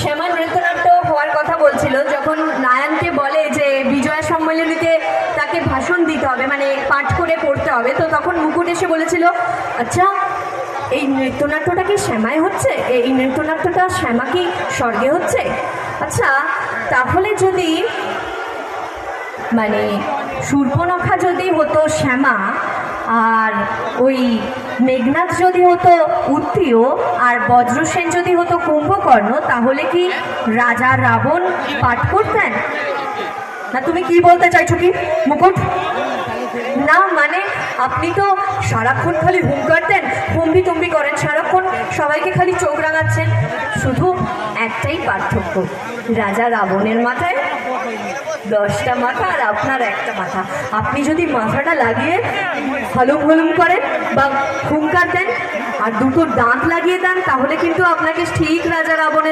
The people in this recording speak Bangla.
শ্যামা নৃত্যনাট্য হওয়ার কথা বলছিল, যখন নায়ানকে বলে যে বিজয়া সম্মেলনীতে তাকে ভাষণ দিতে হবে, মানে পাঠ করে পড়তে হবে, তো তখন মুকুট এসে বলেছিল, আচ্ছা এই নৃত্যনাট্যটা কি শ্যামায় হচ্ছে, এই নৃত্যনাট্যটা শ্যামা কি স্বর্গে হচ্ছে? আচ্ছা তাহলে যদি মানে শূর্পণখা যদি হতো শ্যামা, আর ওই মেঘনাথ যদি হতো উত্তীয়, আর বজ্রসেন যদি হতো কুম্ভকর্ণ, তাহলে কি রাজা রাবণ পাঠ করতেন? না তুমি কি বলতে চাইছো কি মুকুট? না মানে আপনি তো সারাক্ষণ খালি হুঙ্কার দেন, হম্বি তম্বি করেন, সারাক্ষণ সবাইকে খালি চোখ রাঙাচ্ছেন। শুধু একটাই পার্থক্য, রাজা রাবণের মাথায় 10টা মাথা আর আপনার একটা মাথা। আপনি যদি মাথাটা লাগিয়ে হলুম হলুম করেন বা হুঙ্কার দেন আর দুটো দাঁত লাগিয়ে দেন, তাহলে কিন্তু আপনাকে ঠিক রাজা রাবণের